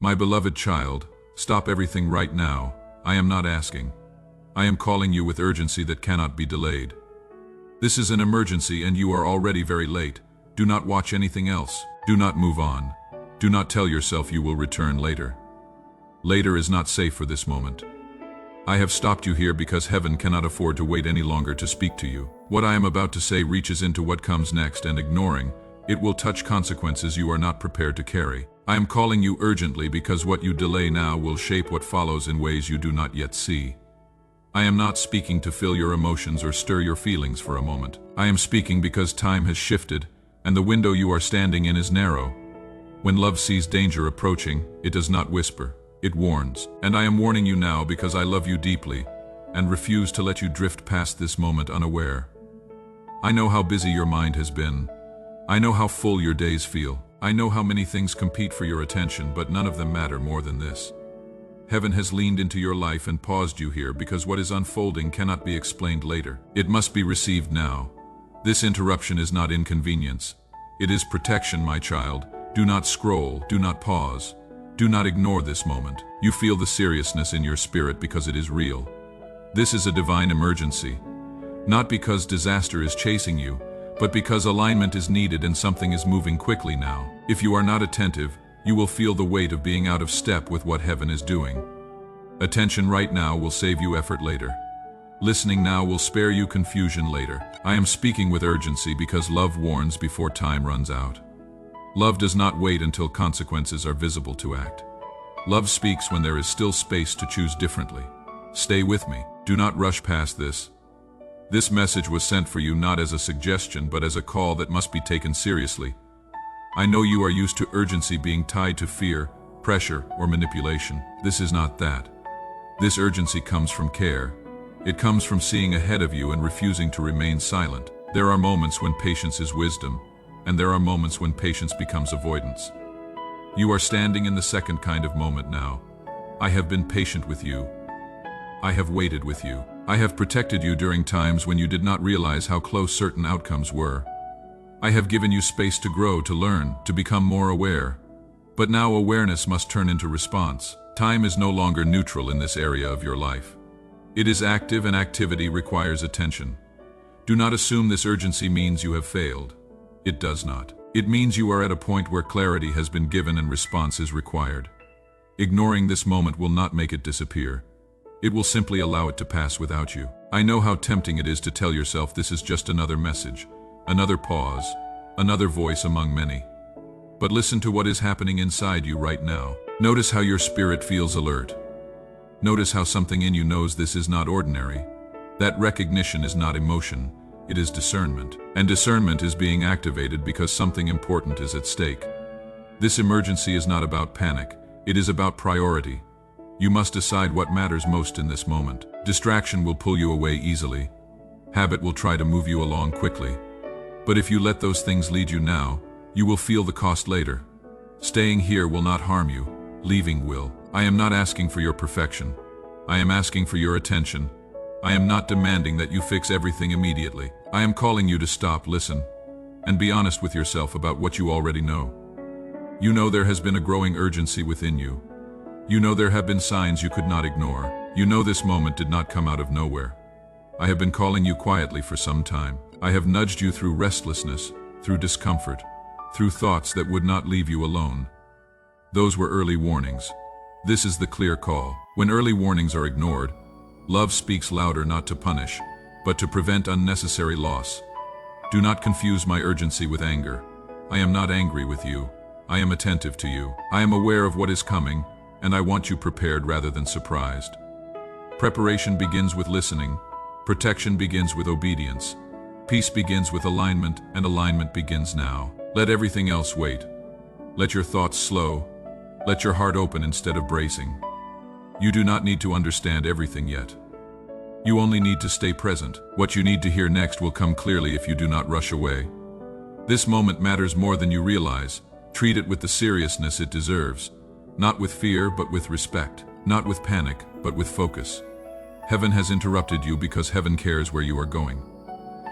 My beloved child, stop everything right now. I am not asking. I am calling you with urgency that cannot be delayed. This is an emergency and you are already very late. Do not watch anything else. Do not move on. Do not tell yourself you will return later. Later is not safe for this moment. I have stopped you here because heaven cannot afford to wait any longer to speak to you. What I am about to say reaches into what comes next, and ignoring it will touch consequences you are not prepared to carry. I am calling you urgently because what you delay now will shape what follows in ways you do not yet see. I am not speaking to fill your emotions or stir your feelings for a moment. I am speaking because time has shifted, and the window you are standing in is narrow. When love sees danger approaching, it does not whisper. It warns. And I am warning you now because I love you deeply and refuse to let you drift past this moment unaware. I know how busy your mind has been. I know how full your days feel. I know how many things compete for your attention, but none of them matter more than this. Heaven has leaned into your life and paused you here because what is unfolding cannot be explained later. It must be received now. This interruption is not inconvenience. It is protection, my child. Do not scroll. Do not pause. Do not ignore this moment. You feel the seriousness in your spirit because it is real. This is a divine emergency. Not because disaster is chasing you, but because alignment is needed and something is moving quickly now. If you are not attentive, you will feel the weight of being out of step with what heaven is doing. Attention right now will save you effort later. Listening now will spare you confusion later. I am speaking with urgency because love warns before time runs out. Love does not wait until consequences are visible to act. Love speaks when there is still space to choose differently. Stay with me. Do not rush past this. This message was sent for you not as a suggestion, but as a call that must be taken seriously. I know you are used to urgency being tied to fear, pressure, or manipulation. This is not that. This urgency comes from care. It comes from seeing ahead of you and refusing to remain silent. There are moments when patience is wisdom, and there are moments when patience becomes avoidance. You are standing in the second kind of moment now. I have been patient with you. I have waited with you. I have protected you during times when you did not realize how close certain outcomes were. I have given you space to grow, to learn, to become more aware. But now awareness must turn into response. Time is no longer neutral in this area of your life. It is active, and activity requires attention. Do not assume this urgency means you have failed. It does not. It means you are at a point where clarity has been given and response is required. Ignoring this moment will not make it disappear. It will simply allow it to pass without you. I know how tempting it is to tell yourself this is just another message, another pause, another voice among many. But listen to what is happening inside you right now. Notice how your spirit feels alert. Notice how something in you knows this is not ordinary. That recognition is not emotion, it is discernment. And discernment is being activated because something important is at stake. This emergency is not about panic, it is about priority. You must decide what matters most in this moment. Distraction will pull you away easily. Habit will try to move you along quickly. But if you let those things lead you now, you will feel the cost later. Staying here will not harm you. Leaving will. I am not asking for your perfection. I am asking for your attention. I am not demanding that you fix everything immediately. I am calling you to stop, listen, and be honest with yourself about what you already know. You know there has been a growing urgency within you. You know there have been signs you could not ignore. You know this moment did not come out of nowhere. I have been calling you quietly for some time. I have nudged you through restlessness, through discomfort, through thoughts that would not leave you alone. Those were early warnings. This is the clear call. When early warnings are ignored, love speaks louder, not to punish, but to prevent unnecessary loss. Do not confuse my urgency with anger. I am not angry with you. I am attentive to you. I am aware of what is coming, and I want you prepared rather than surprised. Preparation begins with listening. Protection begins with obedience. Peace begins with alignment, and alignment begins now. Let everything else wait. Let your thoughts slow. Let your heart open instead of bracing. You do not need to understand everything yet. You only need to stay present. What you need to hear next will come clearly if you do not rush away. This moment matters more than you realize. Treat it with the seriousness it deserves. Not with fear, but with respect. Not with panic, but with focus. Heaven has interrupted you because heaven cares where you are going.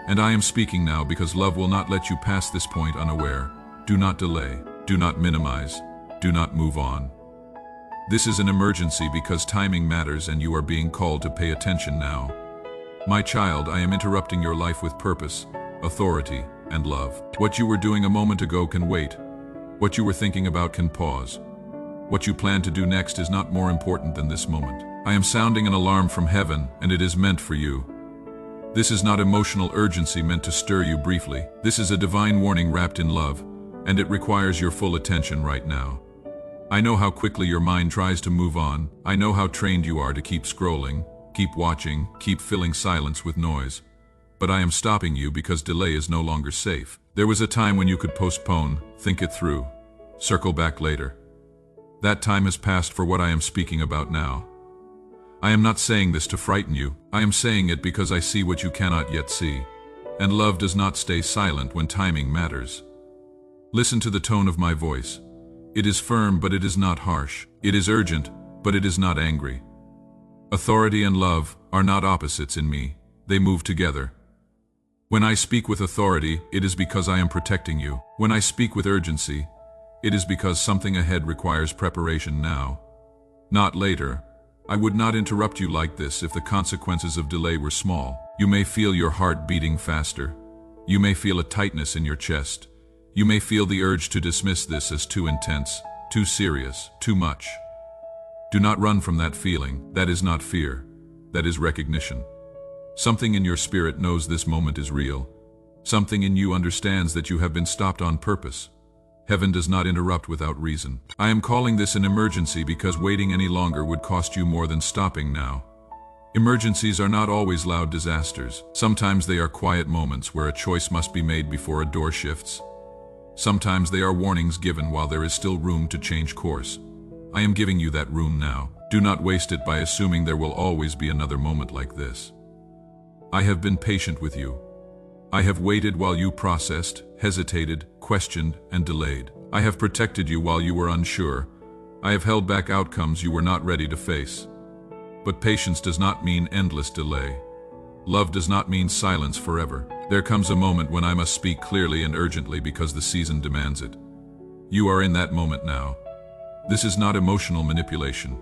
And I am speaking now because love will not let you pass this point unaware. Do not delay. Do not minimize. Do not move on. This is an emergency because timing matters and you are being called to pay attention now. My child, I am interrupting your life with purpose, authority, and love. What you were doing a moment ago can wait. What you were thinking about can pause. What you plan to do next is not more important than this moment. I am sounding an alarm from heaven, and it is meant for you. This is not emotional urgency meant to stir you briefly. This is a divine warning wrapped in love, and it requires your full attention right now. I know how quickly your mind tries to move on. I know how trained you are to keep scrolling, keep watching, keep filling silence with noise. But I am stopping you because delay is no longer safe. There was a time when you could postpone, think it through, circle back later. That time has passed for what I am speaking about now. I am not saying this to frighten you. I am saying it because I see what you cannot yet see. And love does not stay silent when timing matters. Listen to the tone of my voice. It is firm, but it is not harsh. It is urgent, but it is not angry. Authority and love are not opposites in me. They move together. When I speak with authority, it is because I am protecting you. When I speak with urgency, it is because something ahead requires preparation now, not later. I would not interrupt you like this if the consequences of delay were small. You may feel your heart beating faster. You may feel a tightness in your chest. You may feel the urge to dismiss this as too intense, too serious, too much. Do not run from that feeling. That is not fear. That is recognition. Something in your spirit knows this moment is real. Something in you understands that you have been stopped on purpose. Heaven does not interrupt without reason. I am calling this an emergency because waiting any longer would cost you more than stopping now. Emergencies are not always loud disasters. Sometimes they are quiet moments where a choice must be made before a door shifts. Sometimes they are warnings given while there is still room to change course. I am giving you that room now. Do not waste it by assuming there will always be another moment like this. I have been patient with you. I have waited while you processed, hesitated, questioned, and delayed. I have protected you while you were unsure. I have held back outcomes you were not ready to face. But patience does not mean endless delay. Love does not mean silence forever. There comes a moment when I must speak clearly and urgently because the season demands it. You are in that moment now. This is not emotional manipulation.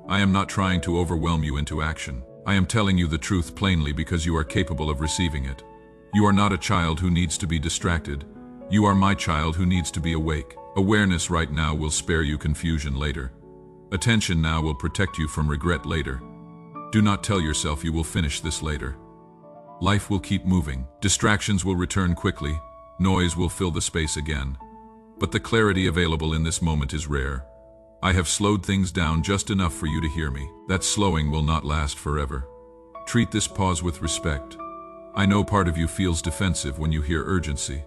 I am not trying to overwhelm you into action. I am telling you the truth plainly because you are capable of receiving it. You are not a child who needs to be distracted. You are my child who needs to be awake. Awareness right now will spare you confusion later. Attention now will protect you from regret later. Do not tell yourself you will finish this later. Life will keep moving. Distractions will return quickly. Noise will fill the space again. But the clarity available in this moment is rare. I have slowed things down just enough for you to hear me. That slowing will not last forever. Treat this pause with respect. I know part of you feels defensive when you hear urgency.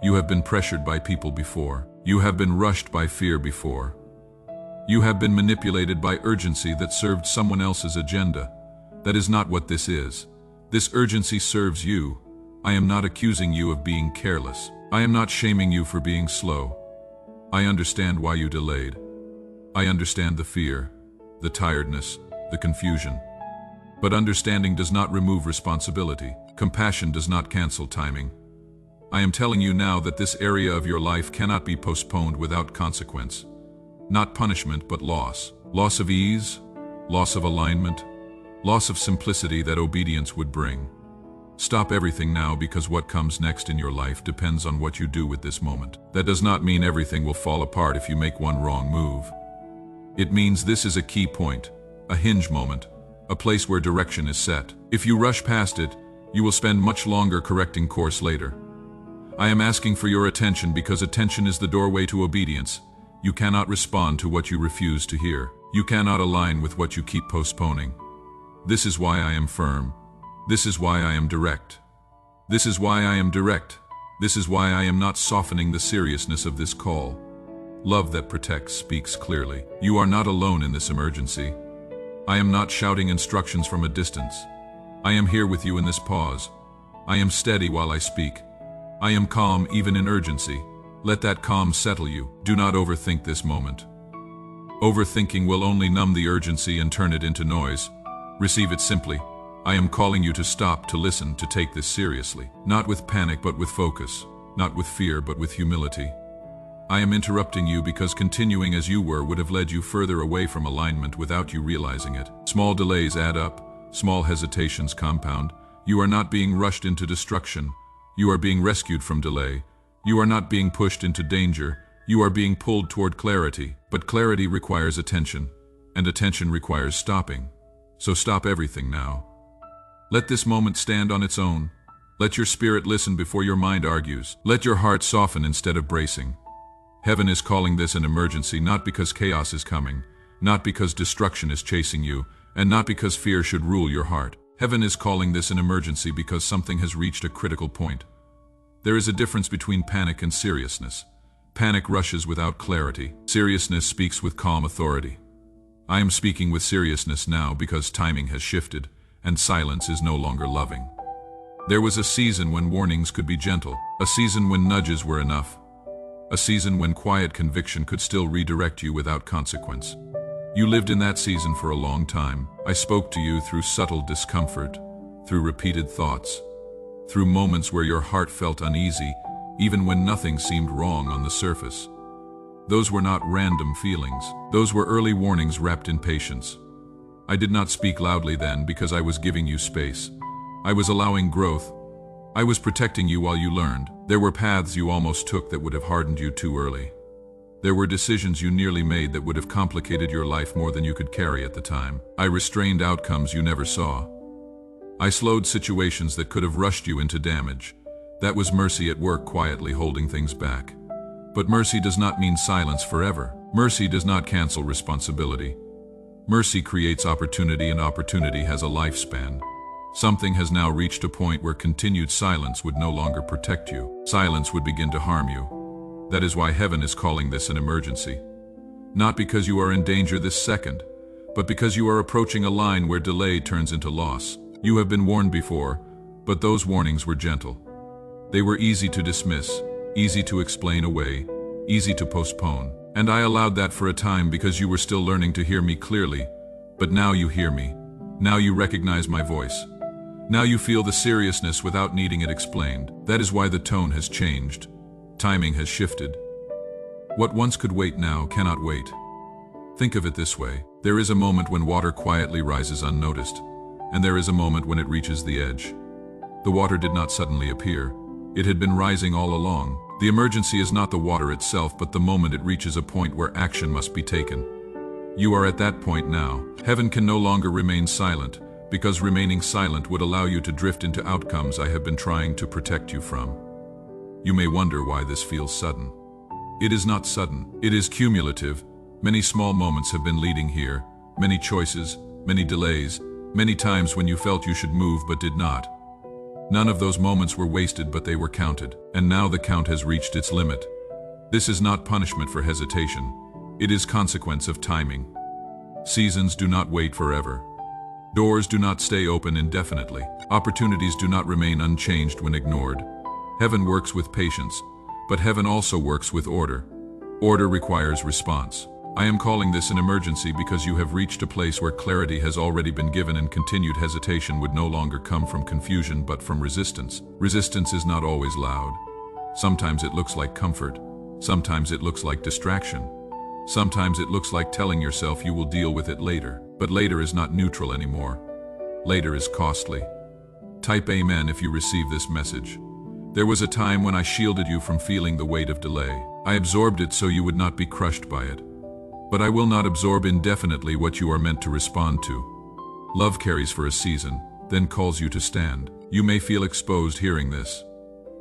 You have been pressured by people before. You have been rushed by fear before. You have been manipulated by urgency that served someone else's agenda. That is not what this is. This urgency serves you. I am not accusing you of being careless. I am not shaming you for being slow. I understand why you delayed. I understand the fear, the tiredness, the confusion. But understanding does not remove responsibility. Compassion does not cancel timing. I am telling you now that this area of your life cannot be postponed without consequence. Not punishment, but loss. Loss of ease, loss of alignment, loss of simplicity that obedience would bring. Stop everything now because what comes next in your life depends on what you do with this moment. That does not mean everything will fall apart if you make one wrong move. It means this is a key point, a hinge moment, a place where direction is set. If you rush past it, you will spend much longer correcting course later. I am asking for your attention because attention is the doorway to obedience. You cannot respond to what you refuse to hear. You cannot align with what you keep postponing. This is why I am firm. This is why I am direct. This is why I am direct. This is why I am not softening the seriousness of this call. Love that protects speaks clearly. You are not alone in this emergency. I am not shouting instructions from a distance. I am here with you in this pause. I am steady while I speak. I am calm even in urgency. Let that calm settle you. Do not overthink this moment. Overthinking will only numb the urgency and turn it into noise. Receive it simply. I am calling you to stop, to listen, to take this seriously. Not with panic but with focus. Not with fear but with humility. I am interrupting you because continuing as you were would have led you further away from alignment without you realizing it. Small delays add up, small hesitations compound. You are not being rushed into destruction. You are being rescued from delay. You are not being pushed into danger. You are being pulled toward clarity. But clarity requires attention, and attention requires stopping. So stop everything now. Let this moment stand on its own. Let your spirit listen before your mind argues. Let your heart soften instead of bracing. Heaven is calling this an emergency, not because chaos is coming, not because destruction is chasing you, and not because fear should rule your heart. Heaven is calling this an emergency because something has reached a critical point. There is a difference between panic and seriousness. Panic rushes without clarity. Seriousness speaks with calm authority. I am speaking with seriousness now because timing has shifted, and silence is no longer loving. There was a season when warnings could be gentle, a season when nudges were enough, a season when quiet conviction could still redirect you without consequence. You lived in that season for a long time. I spoke to you through subtle discomfort, through repeated thoughts, through moments where your heart felt uneasy, even when nothing seemed wrong on the surface. Those were not random feelings. Those were early warnings wrapped in patience. I did not speak loudly then because I was giving you space. I was allowing growth. I was protecting you while you learned. There were paths you almost took that would have hardened you too early. There were decisions you nearly made that would have complicated your life more than you could carry at the time. I restrained outcomes you never saw. I slowed situations that could have rushed you into damage. That was mercy at work, quietly holding things back. But mercy does not mean silence forever. Mercy does not cancel responsibility. Mercy creates opportunity, and opportunity has a lifespan. Something has now reached a point where continued silence would no longer protect you. Silence would begin to harm you. That is why heaven is calling this an emergency. Not because you are in danger this second, but because you are approaching a line where delay turns into loss. You have been warned before, but those warnings were gentle. They were easy to dismiss, easy to explain away, easy to postpone. And I allowed that for a time because you were still learning to hear me clearly. But now you hear me. Now you recognize my voice. Now you feel the seriousness without needing it explained. That is why the tone has changed. Timing has shifted. What once could wait now cannot wait. Think of it this way. There is a moment when water quietly rises unnoticed, and there is a moment when it reaches the edge. The water did not suddenly appear. It had been rising all along. The emergency is not the water itself, but the moment it reaches a point where action must be taken. You are at that point now. Heaven can no longer remain silent, because remaining silent would allow you to drift into outcomes I have been trying to protect you from. You may wonder why this feels sudden. It is not sudden. It is cumulative. Many small moments have been leading here. Many choices, many delays, many times when you felt you should move but did not. None of those moments were wasted, but they were counted. And now the count has reached its limit. This is not punishment for hesitation. It is consequence of timing. Seasons do not wait forever. Doors do not stay open indefinitely. Opportunities do not remain unchanged when ignored. Heaven works with patience, but heaven also works with order. Order requires response. I am calling this an emergency because you have reached a place where clarity has already been given, and continued hesitation would no longer come from confusion but from resistance. Resistance is not always loud. Sometimes it looks like comfort. Sometimes it looks like distraction. Sometimes it looks like telling yourself you will deal with it later. But later is not neutral anymore. Later is costly. Type amen if you receive this message. There was a time when I shielded you from feeling the weight of delay. I absorbed it so you would not be crushed by it. But I will not absorb indefinitely what you are meant to respond to. Love carries for a season, then calls you to stand. You may feel exposed hearing this.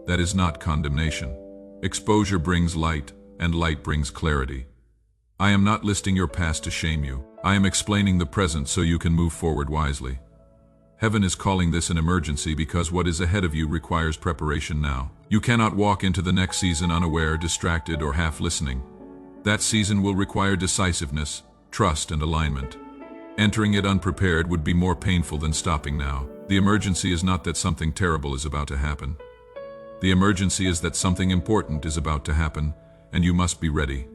That is not condemnation. Exposure brings light, and light brings clarity. I am not listing your past to shame you. I am explaining the present so you can move forward wisely. Heaven is calling this an emergency because what is ahead of you requires preparation now. You cannot walk into the next season unaware, distracted, or half listening. That season will require decisiveness, trust, and alignment. Entering it unprepared would be more painful than stopping now. The emergency is not that something terrible is about to happen. The emergency is that something important is about to happen, and you must be ready.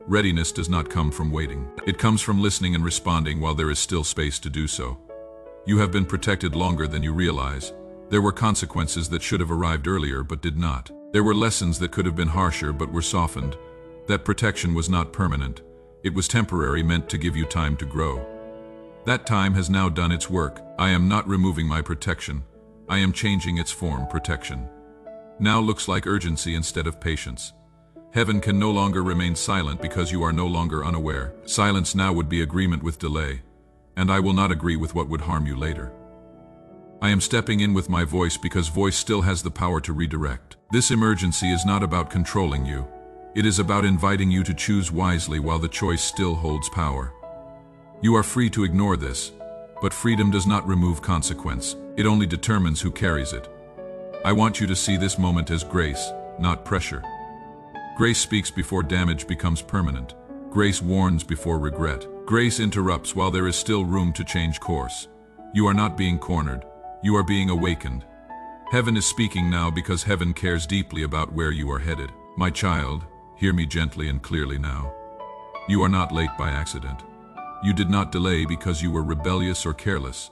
Readiness does not come from waiting. It comes from listening and responding while there is still space to do so. You have been protected longer than you realize. There were consequences that should have arrived earlier but did not. There were lessons that could have been harsher but were softened. That protection was not permanent. It was temporary, meant to give you time to grow. That time has now done its work. I am not removing my protection. I am changing its form. Protection now looks like urgency instead of patience. Heaven can no longer remain silent because you are no longer unaware. Silence now would be agreement with delay, and I will not agree with what would harm you later. I am stepping in with my voice because voice still has the power to redirect. This emergency is not about controlling you. It is about inviting you to choose wisely while the choice still holds power. You are free to ignore this, but freedom does not remove consequence. It only determines who carries it. I want you to see this moment as grace, not pressure. Grace speaks before damage becomes permanent. Grace warns before regret. Grace interrupts while there is still room to change course. You are not being cornered. You are being awakened. Heaven is speaking now because heaven cares deeply about where you are headed. My child, hear me gently and clearly now. You are not late by accident. You did not delay because you were rebellious or careless.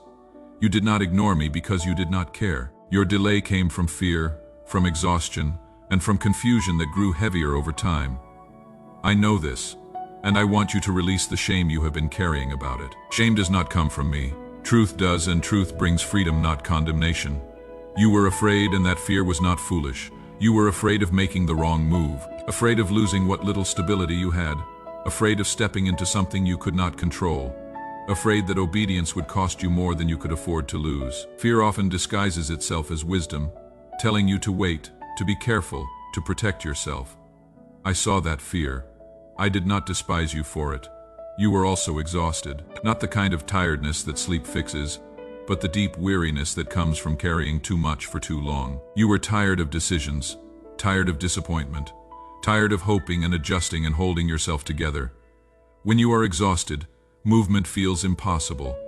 You did not ignore me because you did not care. Your delay came from fear, from exhaustion, and from confusion that grew heavier over time. I know this, and I want you to release the shame you have been carrying about it. Shame does not come from me. Truth does, and truth brings freedom, not condemnation. You were afraid, and that fear was not foolish. You were afraid of making the wrong move, afraid of losing what little stability you had, afraid of stepping into something you could not control, afraid that obedience would cost you more than you could afford to lose. Fear often disguises itself as wisdom, telling you to wait, to be careful, to protect yourself. I saw that fear. I did not despise you for it. You were also exhausted, not the kind of tiredness that sleep fixes, but the deep weariness that comes from carrying too much for too long. You were tired of decisions, tired of disappointment, tired of hoping and adjusting and holding yourself together. When you are exhausted, movement feels impossible.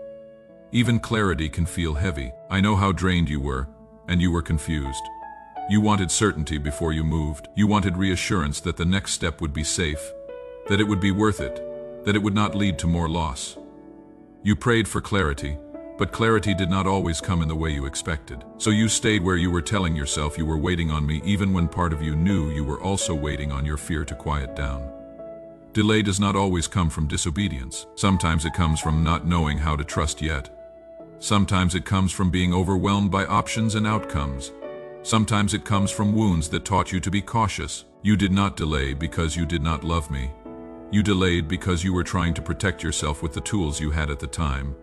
Even clarity can feel heavy. I know how drained you were, and you were confused. You wanted certainty before you moved. You wanted reassurance that the next step would be safe, that it would be worth it, that it would not lead to more loss. You prayed for clarity, but clarity did not always come in the way you expected. So you stayed where you were telling yourself you were waiting on me, even when part of you knew you were also waiting on your fear to quiet down. Delay does not always come from disobedience. Sometimes it comes from not knowing how to trust yet. Sometimes it comes from being overwhelmed by options and outcomes. Sometimes it comes from wounds that taught you to be cautious. You did not delay because you did not love me. You delayed because you were trying to protect yourself with the tools you had at the time.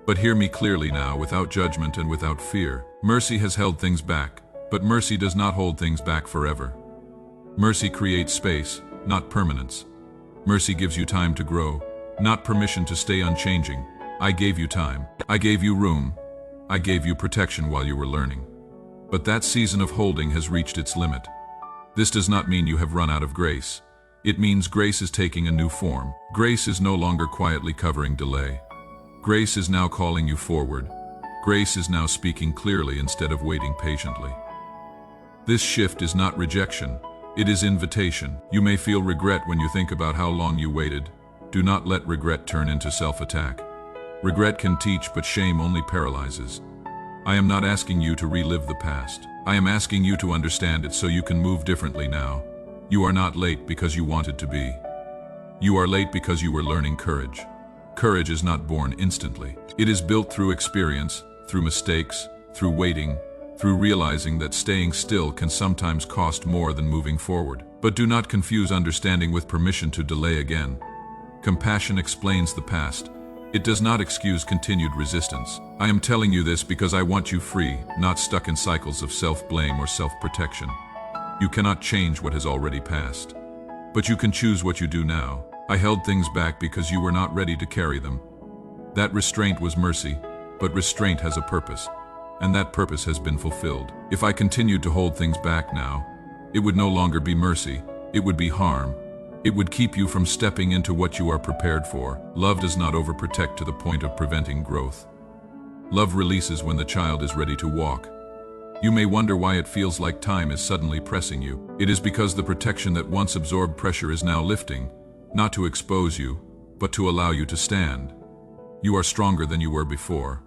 But hear me clearly now, without judgment and without fear. Mercy has held things back, but mercy does not hold things back forever. Mercy creates space, not permanence. Mercy gives you time to grow, not permission to stay unchanging. I gave you time. I gave you room. I gave you protection while you were learning. But that season of holding has reached its limit. This does not mean you have run out of grace. It means grace is taking a new form. Grace is no longer quietly covering delay. Grace is now calling you forward. Grace is now speaking clearly instead of waiting patiently. This shift is not rejection. It is invitation. You may feel regret when you think about how long you waited. Do not let regret turn into self-attack. Regret can teach, but shame only paralyzes. I am not asking you to relive the past. I am asking you to understand it so you can move differently now. You are not late because you wanted to be. You are late because you were learning courage. Courage is not born instantly. It is built through experience, through mistakes, through waiting, through realizing that staying still can sometimes cost more than moving forward. But do not confuse understanding with permission to delay again. Compassion explains the past. It does not excuse continued resistance. I am telling you this because I want you free, not stuck in cycles of self-blame or self-protection. You cannot change what has already passed. But you can choose what you do now. I held things back because you were not ready to carry them. That restraint was mercy, but restraint has a purpose, and that purpose has been fulfilled. If I continued to hold things back now, it would no longer be mercy, it would be harm. It would keep you from stepping into what you are prepared for. Love does not overprotect to the point of preventing growth. Love releases when the child is ready to walk. You may wonder why it feels like time is suddenly pressing you. It is because the protection that once absorbed pressure is now lifting, not to expose you, but to allow you to stand. You are stronger than you were before.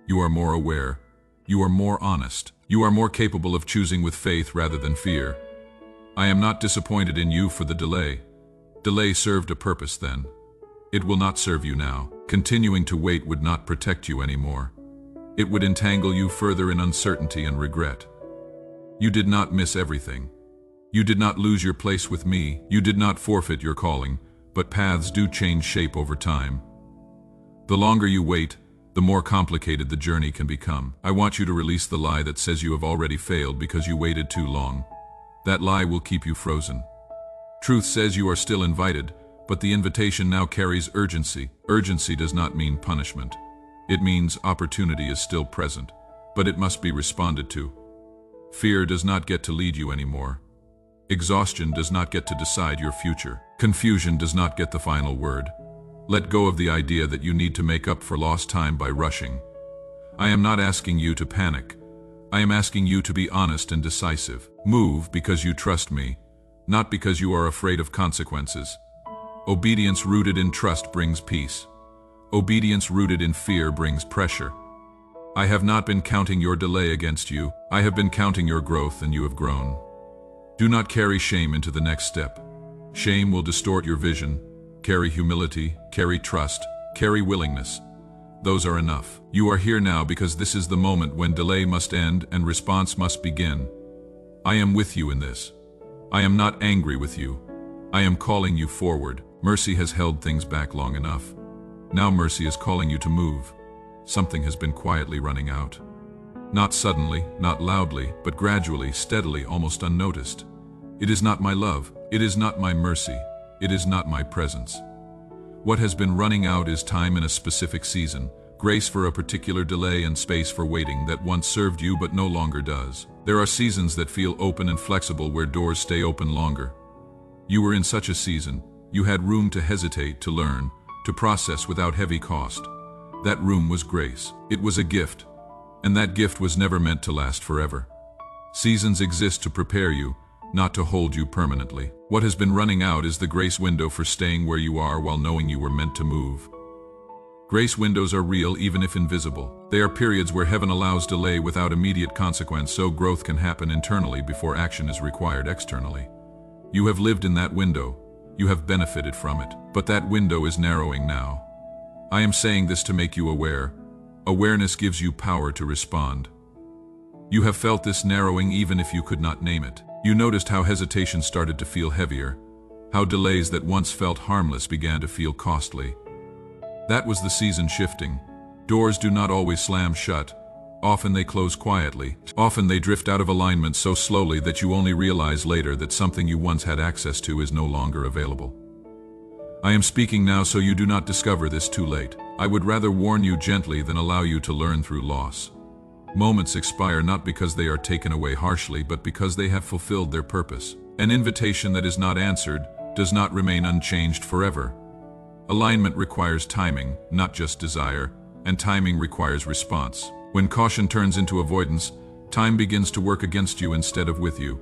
You are more aware. You are more honest. You are more capable of choosing with faith rather than fear. I am not disappointed in you for the delay. Delay served a purpose then. It will not serve you now. Continuing to wait would not protect you anymore. It would entangle you further in uncertainty and regret. You did not miss everything. You did not lose your place with me. You did not forfeit your calling, but paths do change shape over time. The longer you wait, the more complicated the journey can become. I want you to release the lie that says you have already failed because you waited too long. That lie will keep you frozen. Truth says you are still invited, but the invitation now carries urgency. Urgency does not mean punishment. It means opportunity is still present, but it must be responded to. Fear does not get to lead you anymore. Exhaustion does not get to decide your future. Confusion does not get the final word. Let go of the idea that you need to make up for lost time by rushing. I am not asking you to panic. I am asking you to be honest and decisive. Move because you trust me, not because you are afraid of consequences. Obedience rooted in trust brings peace. Obedience rooted in fear brings pressure. I have not been counting your delay against you. I have been counting your growth, and you have grown. Do not carry shame into the next step. Shame will distort your vision. Carry humility, carry trust, carry willingness. Those are enough. You are here now because this is the moment when delay must end and response must begin. I am with you in this. I am not angry with you. I am calling you forward. Mercy has held things back long enough. Now mercy is calling you to move. Something has been quietly running out. Not suddenly, not loudly, but gradually, steadily, almost unnoticed. It is not my love. It is not my mercy. It is not my presence. What has been running out is time in a specific season, grace for a particular delay and space for waiting that once served you but no longer does. There are seasons that feel open and flexible where doors stay open longer. You were in such a season. You had room to hesitate, to learn, to process without heavy cost. That room was grace. It was a gift, and that gift was never meant to last forever. Seasons exist to prepare you, not to hold you permanently. What has been running out is the grace window for staying where you are while knowing you were meant to move. Grace windows are real even if invisible. They are periods where heaven allows delay without immediate consequence so growth can happen internally before action is required externally. You have lived in that window. You have benefited from it. But that window is narrowing now. I am saying this to make you aware. Awareness gives you power to respond. You have felt this narrowing even if you could not name it. You noticed how hesitation started to feel heavier, how delays that once felt harmless began to feel costly. That was the season shifting. Doors do not always slam shut. Often they close quietly. Often they drift out of alignment so slowly that you only realize later that something you once had access to is no longer available. I am speaking now so you do not discover this too late. I would rather warn you gently than allow you to learn through loss. Moments expire not because they are taken away harshly, but because they have fulfilled their purpose. An invitation that is not answered does not remain unchanged forever. Alignment requires timing, not just desire, and timing requires response. When caution turns into avoidance, time begins to work against you instead of with you.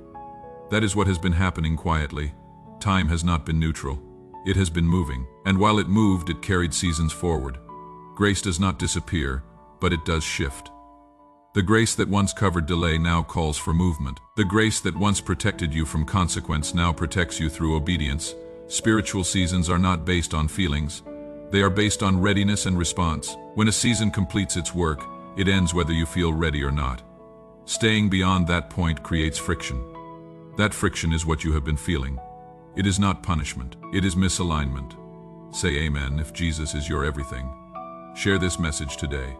That is what has been happening quietly. Time has not been neutral. It has been moving, and while it moved, it carried seasons forward. Grace does not disappear, but it does shift. The grace that once covered delay now calls for movement. The grace that once protected you from consequence now protects you through obedience. Spiritual seasons are not based on feelings. They are based on readiness and response. When a season completes its work, it ends whether you feel ready or not. Staying beyond that point creates friction. That friction is what you have been feeling. It is not punishment. It is misalignment. Say amen if Jesus is your everything. Share this message today.